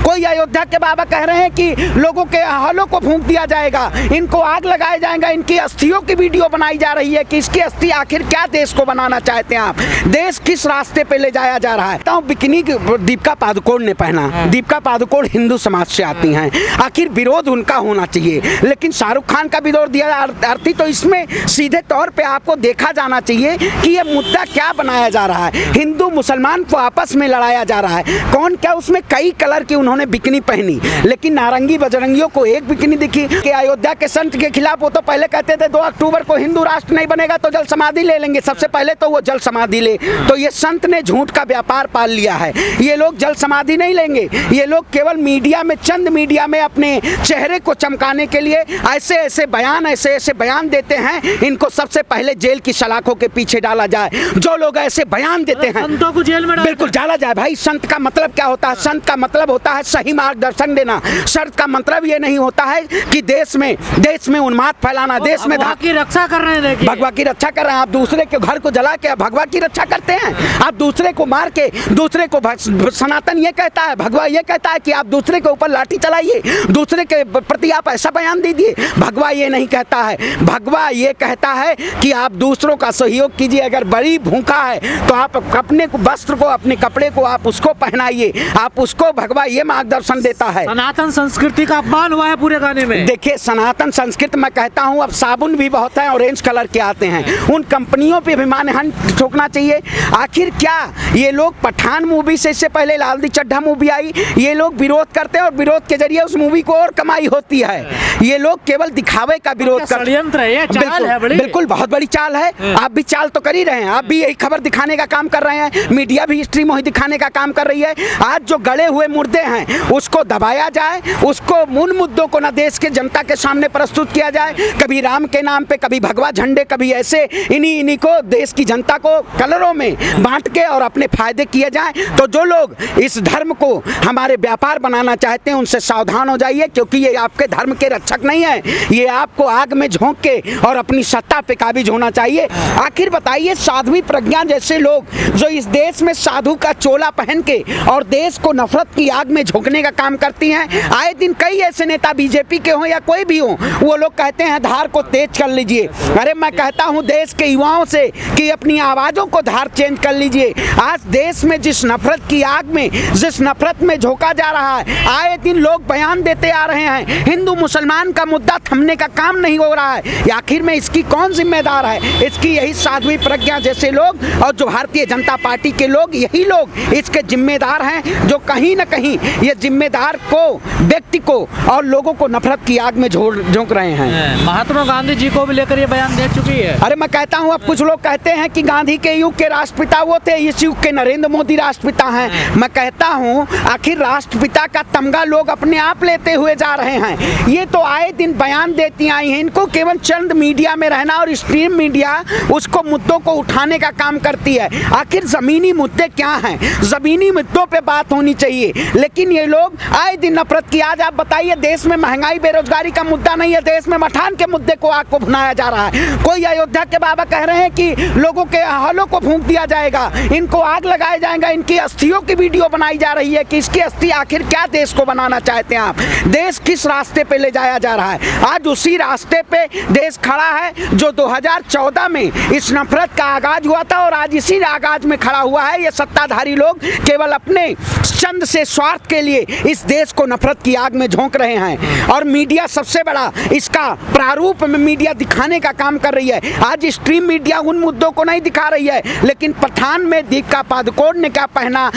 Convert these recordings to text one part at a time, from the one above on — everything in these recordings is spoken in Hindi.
कोई अयोध्या के बाबा कह रहे हैं कि लोगों के हलों को फूंक दिया जाएगा, इनको आग लगाया जाएगा, इनकी अस्थियों की वीडियो बनाई जा रही है कि इसकी अस्थि आखिर क्या देश को बनाना चाहते हैं आप, देश किस रास्ते पे ले जाया जा रहा है। तो बिकनी दीपिका पादुकोण ने पहना, दीपिका पादुकोण हिंदू समाज से आती हैं, आखिर विरोध उनका होना चाहिए, लेकिन शाहरुख खान का विरोध दिया आरती। तो इसमें सीधे तौर पे आपको देखा जाना चाहिए कि ये मुद्दा क्या बनाया जा रहा है, हिंदू मुसलमान को आपस में लड़ाया जा रहा है। कौन क्या उसमें कई कलर की उन्होंने बिकनी पहनी, लेकिन नारंगी बजरंगियों को एक बिकनी दिखी कि अयोध्या के संत के खिलाफ। वो तो पहले कहते थे 2 अक्टूबर को हिंदू राष्ट्र नहीं बनेगा तो जल समाधि ले लेंगे, सबसे पहले तो वो जल समाधि ले। तो ये संत ने झूठ का व्यापार पाल लिया है, ये लोग जल समाधि नहीं लेंगे, ये लोग केवल मीडिया में, चंद मीडिया में अपने चेहरे को चमकाने के लिए ऐसे ऐसे बयान देते हैं, इनको सबसे पहले जेल की सलाखों के पीछे डाला जाए। जो लोग ऐसे बयान देते हैं संतों को जेल में बिल्कुल डाला जाए। भाई संत का मतलब क्या होता है? संत का मतलब होता है सही मार्गदर्शन देना। संत का मतलब ये नहीं होता है कि देश में उन्माद फैलाना, देश में की रक्षा कर रहे हैं, भगवा की रक्षा कर रहे हैं। आप दूसरे के घर को जला के भगवा की रक्षा करते हैं, आप दूसरे को मार के दूसरे को, सनातन ये कहता है, भगवा ये कहता है कि आप दूसरे के ऊपर लाठी चलाइए, दूसरे के प्रति आप ऐसा बयान दीजिए। भगवा ये नहीं कहता है, भगवा ये कहता है कि आप दूसरों का सहयोग कीजिए। अगर बड़ी भूखा है तो आप अपने वस्त्र को, अपने कपड़े को आप उसको पहनाइए, आप उसको, भगवा ये मार्गदर्शन देता है। सनातन संस्कृति का अपमान हुआ है पूरे गाने में। देखिए सनातन संस्कृति, मैं कहता हूँ अब साबुन भी बहुत है, ऑरेंज कलर के आते हैं, उन कंपनियों पे भी मानहानि ठोकना चाहिए। आखिर क्या ये लोग पठान मूवी से, इससे पहले लाल दी चड्ढा मूवी आई, ये लोग विरोध करते हैं और विरोध के जरिए उस मूवी को और कमाई होती है। ये लोग केवल दिखावे का विरोध करते हैं। षड्यंत्र है, चाल है बड़ी। बिल्कुल बहुत बड़ी चाल है। आप भी चाल तो कर ही रहे हैं, आप भी यही खबर दिखाने का काम कर रहे हैं, मीडिया भी स्ट्रीम वही दिखाने का काम कर रही है। आज जो गले हुए मुर्दे हैं उसको दबाया जाए, उसको उन मुद्दों को ना देश के जनता के सामने प्रस्तुत किया जाए, कभी राम के नाम पे, कभी भगवा झंडे, कभी ऐसे इन्हीं को देश की जनता को कलरों में बांट के और अपने फायदे किए जाए। तो जो लोग इस धर्म को हमारे व्यापार बनाना चाहते हैं उनसे सावधान हो जाइए, क्योंकि ये आपके धर्म के रक्षक नहीं है, ये आपको आग में झोंक के और अपनी सत्ता पे काबिज होना चाहिए। आखिर बताइए, साध्वी प्रज्ञा जैसे लोग जो इस देश में साधु का चोला पहन के और देश को नफरत की आग में झोंकने का काम करती हैं, आए दिन कई ऐसे नेता बीजेपी के हों या कोई भी हो, वो लोग कहते हैं धार को तेज कर लीजिए। अरे मैं कहता हूं देश के युवाओं से कि अपनी आवाजों को धार चेंज कर लीजिए। आज देश में जिस नफरत की आग में, जिस नफरत में झोंका जा रहा है, आए दिन लोग बयान देते आ रहे हैं, हिंदू मुसलमान का मुद्दा थमने का काम नहीं हो रहा है। आखिर में इसकी कौन जिम्मेदार है? इसकी यही साध्वी प्रज्ञा जैसे लोग और जो भारतीय जनता पार्टी के लोग, यही लोग इसके जिम्मेदार हैं, जो कहीं ना कहीं ये जिम्मेदार को, व्यक्ति को और लोगों को नफरत की आग में झोंक रहे हैं। महात्मा गांधी जी को भी लेकर ये बयान दे चुकी है। अरे मैं कहता हूँ, अब कुछ लोग कहते हैं कि गांधी के युग के राष्ट्रपिता वो थे, इस युग के नरेंद्र मोदी राष्ट्रपिता हैं। मैं कहता हूँ आखिर राष्ट्रपिता का तमगा लोग अपने आप लेते हुए जा रहे हैं। ये तो आए दिन बयान देती आई हैं, इनको केवल चंद मीडिया में रहना और स्ट्रीम मीडिया उसको मुद्दों को उठाने का काम करती है। आखिर जमीनी मुद्दे क्या हैं? जमीनी मुद्दों पे बात होनी चाहिए, लेकिन ये लोग आए दिन नफरत की। आज आप बताइए, देश में महंगाई बेरोजगारी का मुद्दा नहीं है, देश में मठान के मुद्दे को आग को भुनाया जा रहा है। कोई अयोध्या के बाबा कह रहे हैं कि लोगों के हलों को फूंक दिया जाएगा, इनको आग लगाया जाएगा, इनकी अस्थियों की वीडियो बनाई जा रही है कि इसकी अस्थि आखिर क्या देश को बनाना चाहते हैं आप, देश किस रास्ते पे ले जाया जा रहा है। आज उसी रास्ते पे देश खड़ा है जो 2014 में इस नफरत का आगाज हुआ था, और आज इसी आगाज में खड़ा हुआ है। ये सत्ताधारी लोग केवल अपने चंद से स्वार्थ के लिए इस देश को नफरत की आग में झोंक रहे हैं, और मीडिया सबसे बड़ा इसका प्रारूप में मीडिया दिखाने का काम कर रही है। आज स्ट्रीम मीडिया उन मुद्दों को नहीं दिखा रही है, लेकिन पठान में दीपिका पादुकोण ने क्या पहना,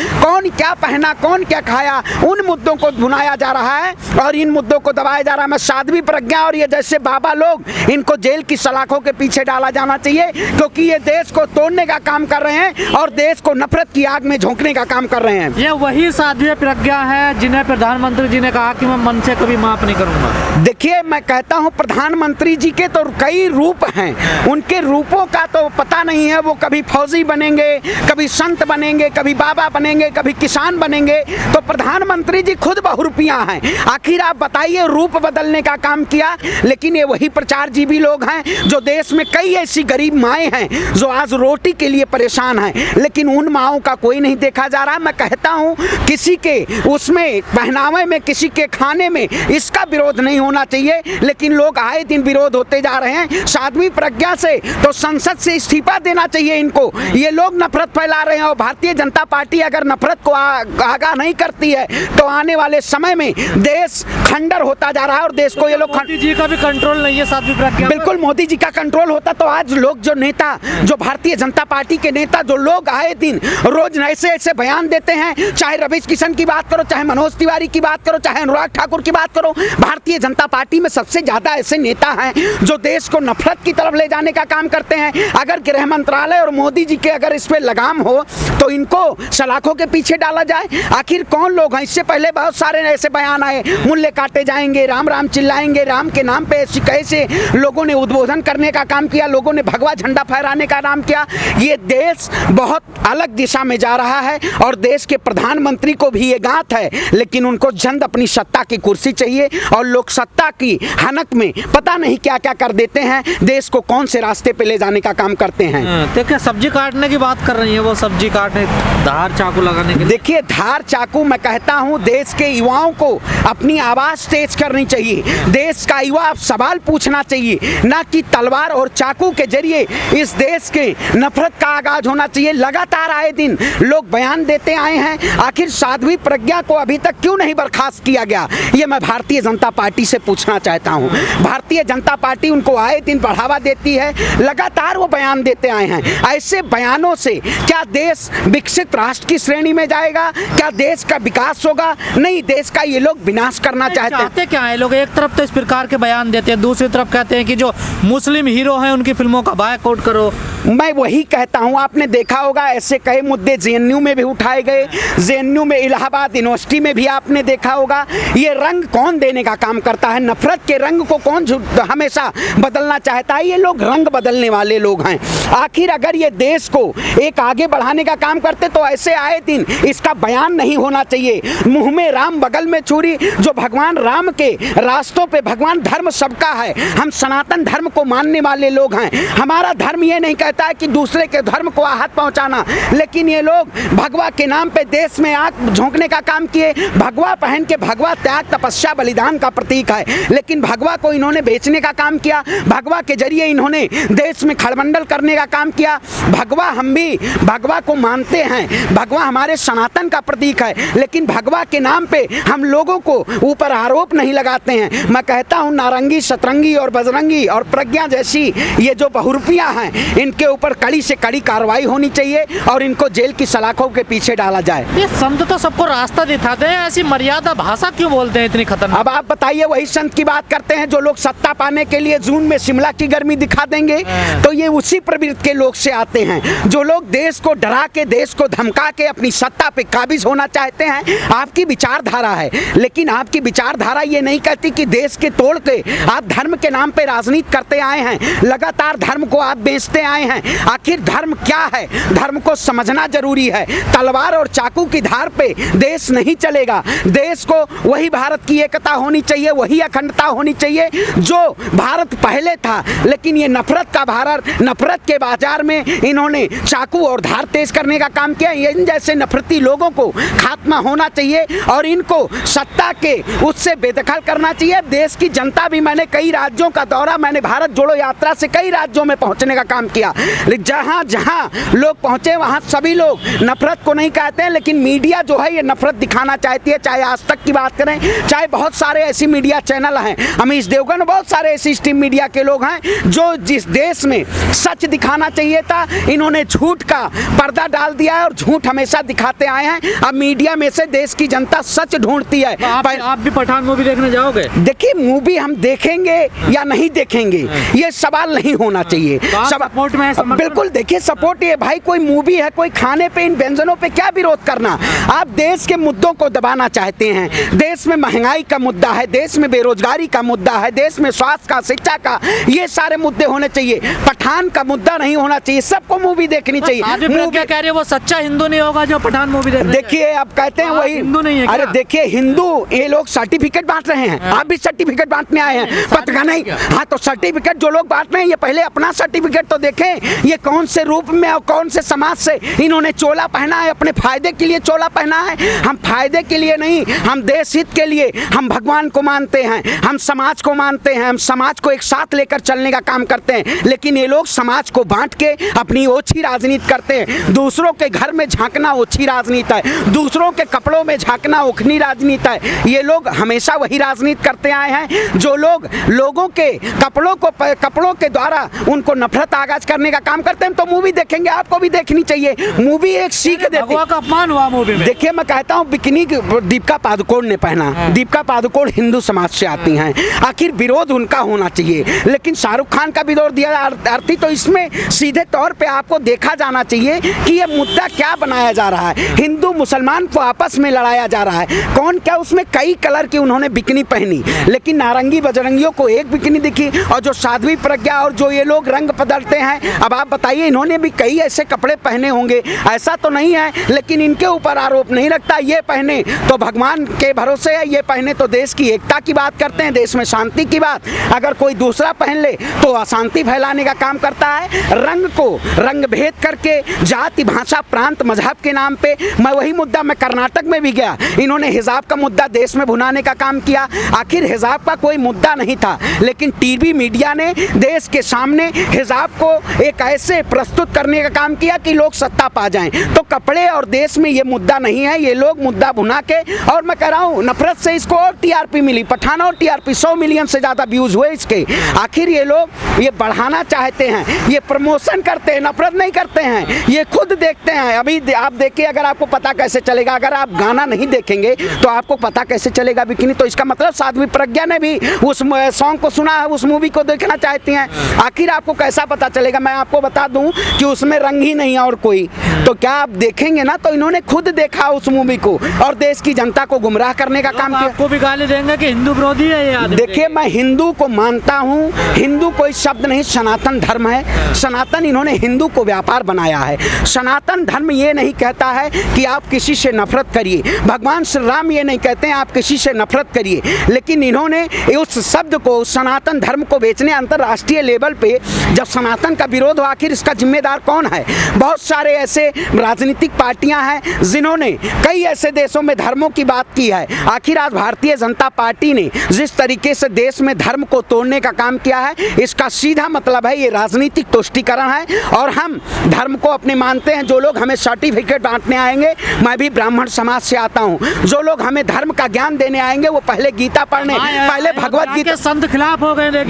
कौन क्या खाया, उन मुद्दों को भुनाया जा रहा है और इन मुद्दों को दबाया जा रहा है। मैं साध्वी प्रज्ञा और ये जैसे बाबा लोग, इनको जेल की सलाखों के पीछे डाला जाना चाहिए, क्योंकि ये देश को तोड़ने का काम कर रहे हैं और देश को नफरत की आग में झोंकने का काम कर रहे हैं। ये वही साध्वी प्रज्ञा है जिन्हें प्रधानमंत्री जी ने कहा कि मैं मन से कभी माफ नहीं करूंगा। देखिए, मैं कहता हूं प्रधानमंत्री जी के तो कई रूप हैं, उनके रूपों का तो पता नहीं है। वो कभी फौजी बनेंगे, कभी संत बनेंगे, कभी बाबा बनेंगे, कभी किसान बनेंगे। तो प्रधानमंत्री जी खुद बहुरूपियां हैं। आखिर आप बताइए, रूप बदलने का काम किया, लेकिन ये वही प्रचारजीवी लोग हैं जो देश में कई ऐसी गरीब माएँ हैं जो आज रोटी के लिए परेशान हैं, लेकिन उन माओं का कोई नहीं देखा जा रहा। मैं कहता हूँ किसी के उसमें पहनावे में, किसी के खाने में, इसका विरोध नहीं होना चाहिए। लेकिन लोग आए दिन विरोध होते जा रहे हैं साध्वी प्रज्ञा से, तो संसद से इस्तीफा देना चाहिए इनको। ये लोग नफरत फैला रहे हैं और भारतीय जनता पार्टी अगर नफरत को आगाह नहीं करती है तो आने वाले समय में देश खंडर होता जा रहा है और देश को ये लोग मोदी जी का भी कंट्रोल नहीं है साध्वी प्रज्ञा। बिल्कुल, मोदी जी का कंट्रोल होता तो आज लोग जो नेता, जो भारतीय जनता पार्टी के नेता, जो लोग आए दिन रोज ऐसे ऐसे बयान देते हैं, चाहे रवीश किशन की बात करो, चाहे मनोज तिवारी की बात करो, चाहे अनुराग ठाकुर की बात करो, भारतीय जनता पार्टी में सबसे ज्यादा ऐसे नेता हैं जो देश को नफरत की तरफ ले जाने का काम करते हैं। अगर गृह मंत्रालय और मोदी जी के अगर इस पे लगाम हो तो इनको सलाखों के पीछे डाला जाए। आखिर कौन लोग हैं? इससे पहले बहुत सारे ऐसे बयान आए, मूल्य काटे जाएंगे, राम राम चिल्लाएंगे, राम के नाम पे ऐसे कैसे लोगों ने उद्बोधन करने का काम किया, लोगों ने भगवा झंडा फहराने का नाम किया। ये देश बहुत अलग दिशा में जा रहा है और देश के प्रधानमंत्री को भी ये गांठ है, लेकिन उनको जल्द अपनी सत्ता की कुर्सी चाहिए और लोग सत्ता की हनक में पता नहीं क्या क्या कर देते हैं, देश को कौन से रास्ते पे ले जाने का काम करते हैं। तो क्या सब्जी काटने की बात कर रही है वो, सब्जी काटने धार चाकू लगाने के? देखिए, धार चाकू, मैं कहता हूं देश के युवाओं को अपनी आवाज तेज करनी चाहिए। देश का युवा सवाल पूछना चाहिए, ना कि तलवार और चाकू के जरिए इस देश के नफरत का आगाज होना चाहिए। लगातार आए दिन लोग बयान देते आए हैं, आखिर साध्वी प्रज्ञा को अभी तक क्यों नहीं बर्खास्त किया गया, ये मैं भारतीय जनता पार्टी से पूछना चाहता हूं। भारतीय जनता पार्टी उनको आए दिन बढ़ावा देती है, लगातार वो बयान देते आए हैं। ऐसे बयानों से क्या देश विकसित राष्ट्र की श्रेणी में जाएगा? क्या देश का विकास होगा? नहीं, देश का ये लोग विनाश करना चाहते क्या है लोग? एक तरफ तो इस प्रकार के बयान देते हैं, दूसरी तरफ कहते हैं कि जो मुस्लिम हीरो हैं उनकी फिल्मों का बायकॉट करो। मैं वही कहता हूं, आपने देखा होगा ऐसे कई मुद्दे जेएनयू में भी उठाए गए, जेएनयू में, इलाहाबाद यूनिवर्सिटी में भी आपने देखा होगा। ये रंग कौन देने का काम करता है? नफरत के रंग को कौन हमेशा बदलना चाहता है? ये लोग रंग बदलने वाले लोग हैं। आखिर अगर ये देश को एक आगे बढ़ाने का काम करते तो ऐसे आए दिन इसका बयान नहीं होना चाहिए। मुंह में राम बगल में छुरी, जो भगवान राम के रास्तों पे, भगवान धर्म सबका है, हम सनातन धर्म को मानने वाले लोग हैं। हमारा धर्म ये नहीं कहता है कि दूसरे के धर्म को आहत पहुंचाना, लेकिन ये लोग भगवा के नाम पे देश में आग झोंकने का काम किए। भगवा पहन के, भगवा त्याग, तपस्या, बलिदान का प्रतीक है, लेकिन भगवा को इन्होंने बेचने का काम किया। भगवा के जरिए इन्होंने देश में खड़बंडल करने का काम किया। भगवा, हम भी भगवा को मानते हैं, भगवा हमारे सनातन का प्रतीक है, लेकिन भगवा के नाम पे हम लोगों को ऊपर आरोप नहीं लगाते हैं। मैं कहता हूं नारंगी, सतरंगी और बजरंगी और प्रज्ञा जैसी ये जो बहुरूपियां हैं, इनके ऊपर कड़ी से कड़ी कार्रवाई होनी चाहिए और इनको जेल की सलाखों के पीछे डाला जाए। ये संत तो सबको रास्ता दिखाते हैं, ऐसी मर्यादा भाषा क्यों बोलते हैं इतनी खतरनाक? अब आप बताइए, वही संत की बात करते हैं जो लोग सत्ता पाने के लिए जून में शिमला की गर्मी दिखा देंगे, तो ये उसी प्रवृत्ति के लोग से आते हैं जो लोग देश को डरा के, देश को धमका के अपनी सत्ता पे काबिज होना चाहते हैं। आपकी विचारधारा है, लेकिन आपकी विचारधारा ये नहीं कहती कि देश के तोड़ के आप धर्म के नाम पे राजनीति करते आए हैं, लगातार धर्म को आप बेचते आए हैं। आखिर धर्म क्या है? धर्म को समझना जरूरी है। तलवार और चाकू की धार पे देश नहीं चलेगा। देश को वही भारत की एकता होनी चाहिए, वही अखंडता होनी चाहिए जो भारत पहले था, लेकिन ये नफरत का भारत, नफरत के बाजार में इन्होंने चाकू और धार तेज करने का काम किया। इन जैसे नफरती लोगों को खात्मा होना चाहिए और इनको सत्ता के उससे बेदखल करना चाहिए। देश की जनता भी, मैंने कई राज्यों का दौरा, मैंने भारत जोड़ो यात्रा से कई राज्यों में पहुंचने का काम किया, जहां जहां लोग पहुंचे वहां सभी लोग नफरत को नहीं कहते हैं, लेकिन मीडिया जो है ये नफरत दिखाना चाहती है। चाहे आज तक की बात करें, चाहे बहुत सारे ऐसी मीडिया चैनल हैं, अमीश देवगन, बहुत सारे ऐसी स्ट्रीम मीडिया के लोग हैं जो जिस देश में सच दिखाना चाहिए था, इन्होंने झूठ का पर्दा डाल दिया है और झूठ हमेशा दिखाते आए हैं। अब मीडिया में से देश की जनता सच ढूंढती है। आप भी पठान मूवी देखने जाओगे? देखिए, मूवी हम देखेंगे या नहीं देखेंगे ये सवाल नहीं होना चाहिए। सपोर्ट में है, बिल्कुल। देखिए, सपोर्ट ये भाई, कोई मूवी है, कोई खाने पे, इन व्यंजनों पे क्या विरोध करना? आप देश के मुद्दों को दबाना चाहते हैं। देश में महंगाई का मुद्दा है, देश में बेरोजगारी का मुद्दा है, देश में स्वास्थ्य का, शिक्षा का, ये सारे मुद्दे होने चाहिए। पठान का मुद्दा नहीं होना चाहिए। सबको मूवी देखनी चाहिए। क्या कह रहे हैं वो सच्चा हिंदू नहीं होगा जो पठान मूवी देखने देखिए आप कहते हैं वही हिंदू नहीं है अरे क्या? देखिए हिंदू ये लोग सर्टिफिकेट बांट रहे हैं। आप भी सर्टिफिकेट बांटने आए हैं पता नहीं। हाँ तो सर्टिफिकेट जो लोग बांट रहे हैं ये पहले अपना सर्टिफिकेट तो देखें। ये कौन से रूप में और कौन से समाज से इन्होंने चोला पहना है। अपने फायदे के लिए चोला पहना है। हम फायदे के लिए नहीं, हम देश हित के लिए, हम भगवान को मानते हैं, हम समाज को मानते हैं, हम समाज को एक साथ लेकर चलने का काम करते हैं। लेकिन ये लोग समाज को बांट के अपनी ओछी राजनीति करते हैं। दूसरों के घर में झांकना ओछी राजनीति है, दूसरों के कपड़ों में झांकना ओखनी राजनीति है। ये लोग हमेशा वही राजनीति करते आए हैं जो लोग लोगों के कपड़ों के द्वारा उनको नफरत आगाज करने का काम करते हैं। तो मूवी देखेंगे, आपको भी देखनी चाहिए। मूवी एक सीख देती है। भगवा का अपमान हुआ मूवी में। देखिए मैं कहता हूँ बिकनी दीपिका पादुकोण ने पहना। दीपिका पादुकोण हिंदू समाज से आती हैं, आखिर विरोध उनका होना चाहिए। लेकिन शाहरुख खान का विरोध दिया अर्थी तो इसमें सीधे तौर पे आपको देखा जाना चाहिए कि ये मुद्दा क्या बनाया जा रहा है। हिंदू मुसलमान को आपस में लड़ाया जा रहा है। कौन क्या उसमें कई कलर की उन्होंने बिकनी पहनी, लेकिन नारंगी बजरंगियों को एक बिकनी दिखी। और जो साध्वी प्रज्ञा और जो ये लोग रंग बदलते हैं, अब आप बताइए इन्होंने भी कई ऐसे कपड़े पहने होंगे, ऐसा तो नहीं है। लेकिन इनके ऊपर आरोप नहीं लगता ये पहने तो भगवान के भरोसे है, ये पहने तो देश की एकता की बात करते हैं, देश में शांति की बात। अगर कोई दूसरा पहन ले तो अशांति फैलाने का काम करता है। रंग को रंग भेद करके जाति भाषा प्रांत मजहब के नाम पे मैं वही मुद्दा मैं कर्नाटक में भी गया, इन्होंने हिजाब का मुद्दा देश में भुनाने का काम किया। आखिर हिजाब का कोई मुद्दा नहीं था, लेकिन टीवी मीडिया ने देश के सामने हिजाब को एक ऐसे प्रस्तुत करने का काम किया कि लोग सत्ता पा जाएं। तो कपड़े और देश में ये मुद्दा नहीं है, ये लोग मुद्दा भुना के, और मैं कह रहा हूँ नफरत से इसको और टीआरपी मिली। पठान और टीआरपी 100 मिलियन से ज़्यादा व्यूज़ हुए इसके। आखिर ये लोग ये बढ़ाना चाहते हैं, ये प्रमोशन करते हैं, नफरत नहीं करते हैं, ये खुद देखते हैं। अभी आप देखिए, अगर आपको पता कैसे चलेगा, अगर आप गाना नहीं देखेंगे तो आपको पता कैसे चलेगा बिकनी। तो इसका मतलब साध्वी प्रज्ञा ने भी उस सॉन्ग को सुना है, उस मूवी को देखना चाहती हैं। आखिर आपको कैसा पता चलेगा? मैं आपको बता दूं कि उसमें रंग ही नहीं और कोई, तो क्या आप देखेंगे ना? तो इन्होंने खुद देखा उस मूवी को और देश की जनता को गुमराह करने का काम किया। आपको भी गाली देंगे कि हिंदू विरोधी है ये आदमी। देखिए मैं हिंदू को मानता हूँ, हिंदू कोई शब्द नहीं, सनातन धर्म है। सनातन इन्होंने हिंदू को व्यापार बनाया है। सनातन धर्म ये नहीं कहता है कि आप किसी से नफरत करिए, भगवान श्री राम ये नहीं कहते हैं आप किसी से नफरत करिए, लेकिन इन्होंने उस शब्द को, सनातन धर्म को बेचने अंतर्राष्ट्रीय लेवल पे जब सनातन का विरोध हो, आखिर इसका जिम्मेदार कौन है? बहुत सारे ऐसे राजनीतिक पार्टियां हैं जिन्होंने कई ऐसे देशों में धर्मों की बात की है। आखिर आज भारतीय जनता पार्टी ने जिस तरीके से देश में धर्म को तोड़ने का काम किया है, इसका सीधा मतलब है ये राजनीतिक तुष्टीकरण है। और हम धर्म को अपने मानते हैं। जो लोग हमें सर्टिफिकेट बांटने आएंगे, मैं भी ब्राह्मण समाज से आता हूँ, जो लोग हमें धर्म का ज्ञान देने आएंगे वो पहले गीता पढ़ने, पहले भगवत गीता। संत खिलाफ हो गए।